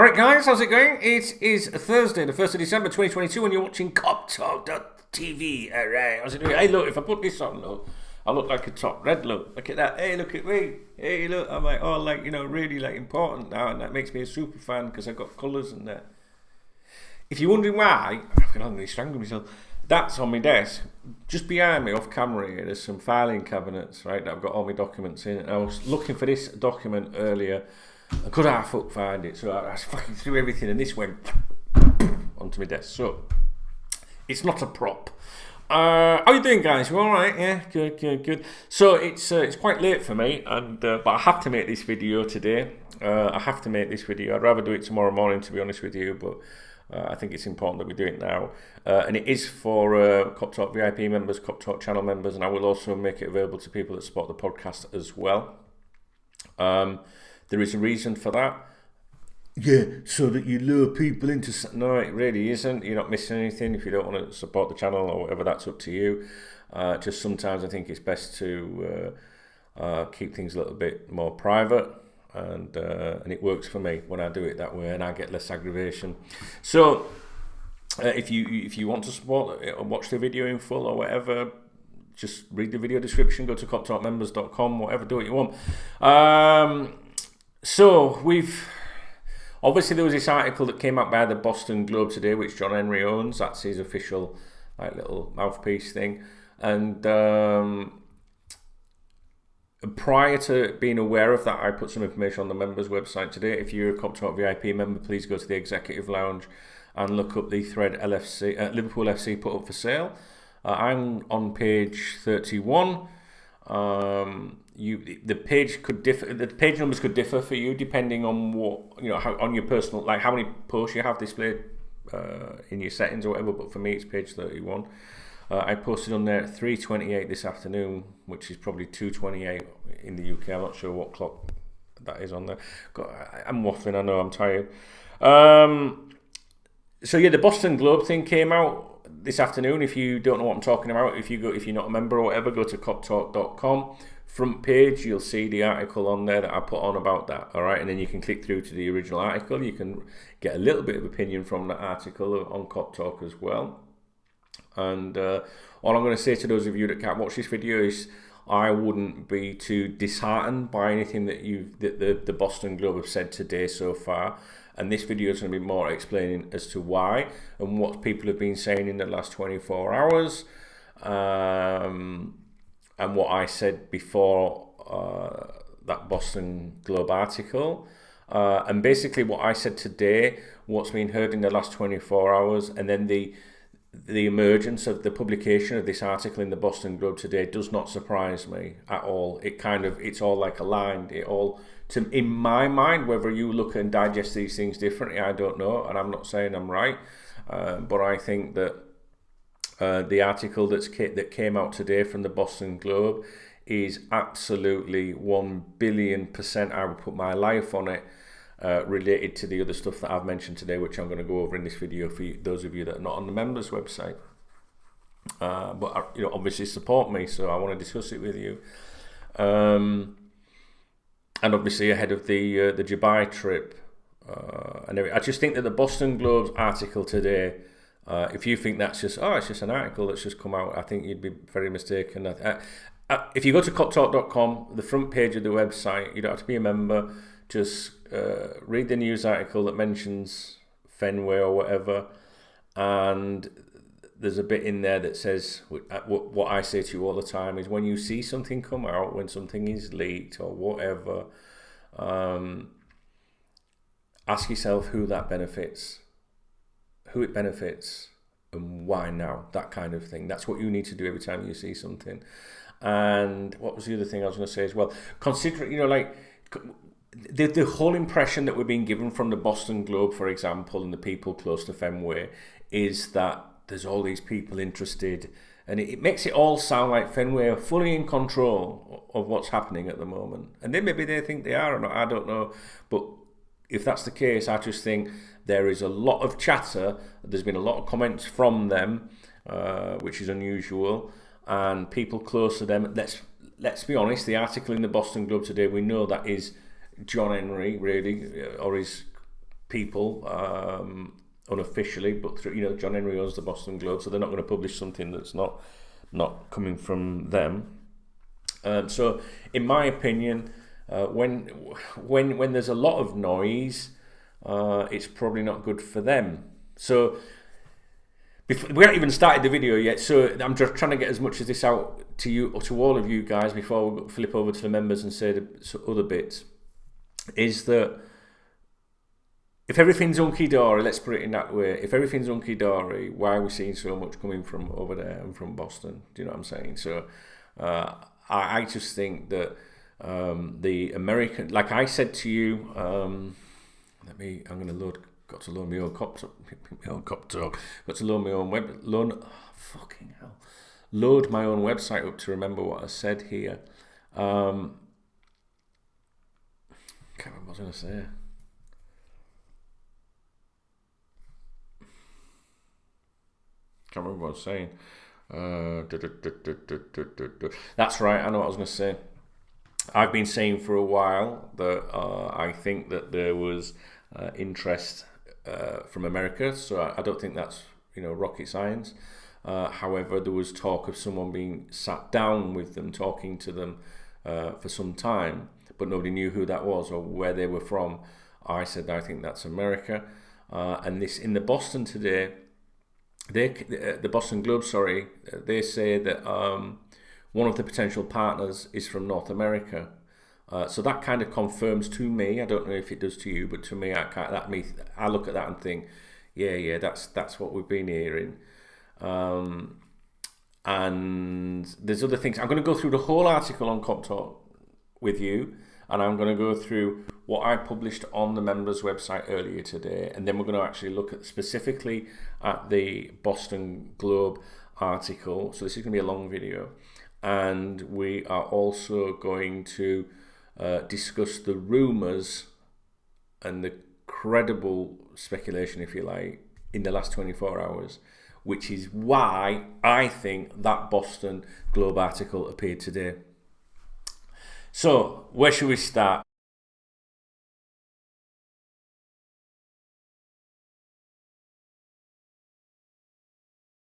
Alright guys, how's it going? It is Thursday, the 1st of December 2022 and you're watching KopTalk.tv. Alright, how's it doing? Hey look, if I put this on, look, I look like a top red, look at that. Hey, look at me. Hey, look, I'm like, oh, like, you know, really like important now, and that makes me a super fan because I've got colours and that. If you're wondering why, I'm going to strangle myself. That's on my desk. Just behind me, off camera here, there's some filing cabinets, right, that I've got all my documents in. And I was looking for this document earlier. I could half fuck find it, so I was fucking through everything, and this went onto my desk. So it's not a prop. How you doing, guys? You all right? Yeah, good. So it's quite late for me, and but I have to make this video today. I'd rather do it tomorrow morning, to be honest with you, but I think it's important that we do it now. And it is for KopTalk VIP members, KopTalk channel members, and I will also make it available to people that support the podcast as well. There is a reason for that. Yeah, so that you lure people into... No, it really isn't. You're not missing anything. If you don't want to support the channel or whatever, that's up to you. Just sometimes I think it's best to keep things a little bit more private. And it works for me when I do it that way, and I get less aggravation. So if you want to support or watch the video in full or whatever, just read the video description, go to koptalkmembers.com, whatever, do what you want. So obviously there was this article that came out by the Boston Globe today, which John Henry owns. That's his official like little mouthpiece thing. And prior to being aware of that, I put some information on the members website today. If you're a KopTalk VIP member, please go to the executive lounge and look up the thread Liverpool FC put up for sale. I'm on page 31. The page could differ. The page numbers could differ for you depending on what how on your personal, like how many posts you have displayed in your settings or whatever. But for me, it's page 31. I posted on there at 3:28 this afternoon, which is probably 2:28 in the UK. I'm not sure what clock that is on there. I'm waffling. I know I'm tired. So yeah, the Boston Globe thing came out this afternoon. If you don't know what I'm talking about, if you're not a member or whatever, go to koptalk.com. Front page, you'll see the article on there that I put on about that. All right, and then you can click through to the original article. You can get a little bit of opinion from that article on KopTalk as well. And all I'm going to say to those of you that can't watch this video is I wouldn't be too disheartened by anything that the Boston Globe have said today so far. And this video is going to be more explaining as to why and what people have been saying in the last 24 hours. And what I said before that Boston Globe article. And basically what I said today, what's been heard in the last 24 hours, and then the emergence of the publication of this article in the Boston Globe today does not surprise me at all. It's all like aligned. In my mind, whether you look and digest these things differently, I don't know, and I'm not saying I'm right, but I think that the article that came out today from the Boston Globe is absolutely 1,000,000,000%, I would put my life on it, related to the other stuff that I've mentioned today, which I'm going to go over in this video for those of you that are not on the members website. But obviously support me, so I want to discuss it with you. And obviously ahead of the Dubai trip, and I just think that the Boston Globe's article today, if you think that's just it's just an article that's just come out, I think you'd be very mistaken. If you go to koptalk.com, the front page of the website, you don't have to be a member. Just read the news article that mentions Fenway or whatever, and there's a bit in there that says what I say to you all the time is when you see something come out, when something is leaked or whatever, ask yourself who it benefits, and why now, that kind of thing. That's what you need to do every time you see something. And what was the other thing I was going to say as well? Consider, the whole impression that we're being given from the Boston Globe, for example, and the people close to Fenway, is that there's all these people interested, and it makes it all sound like Fenway are fully in control of what's happening at the moment. And then maybe they think they are or not, I don't know. But if that's the case, I just think there is a lot of chatter. There's been a lot of comments from them, which is unusual, and people close to them. Let's be honest, the article in the Boston Globe today, we know that is John Henry, really, or his people unofficially, but through, you know, John Henry owns the Boston Globe, so they're not going to publish something that's not coming from them. So, in my opinion, when there's a lot of noise, it's probably not good for them. So, we haven't even started the video yet, so I'm just trying to get as much of this out to you, or to all of you guys, before we flip over to the members and say the other bits. Is that if everything's hunky-dory, let's put it in that way, if everything's hunky-dory, why are we seeing so much coming from over there and from Boston? Do you know what I'm saying? So I just think that the American, like I said to you, I'm going to load, got to load my own KopTalk, got to load my own fucking hell, load my own website up to remember what I said here. Can't remember what I was going to say. Can't remember what I was saying. That's right, I know what I was going to say. I've been saying for a while that I think that there was interest from America, so I don't think that's, you know, rocket science. However, there was talk of someone being sat down with them, talking to them for some time, but nobody knew who that was or where they were from. I said I think that's America, and this in the Boston today. The Boston Globe, they say that one of the potential partners is from North America. So that kind of confirms to me. I don't know if it does to you, but to me, I look at that and think, yeah, that's what we've been hearing. And there's other things. I'm going to go through the whole article on KopTalk with you, and I'm going to go through what I published on the members' website earlier today, and then we're going to actually look at specifically at the Boston Globe article. So this is going to be a long video, and we are also going to discuss the rumours and the credible speculation, if you like, in the last 24 hours, which is why I think that Boston Globe article appeared today. So, where should we start?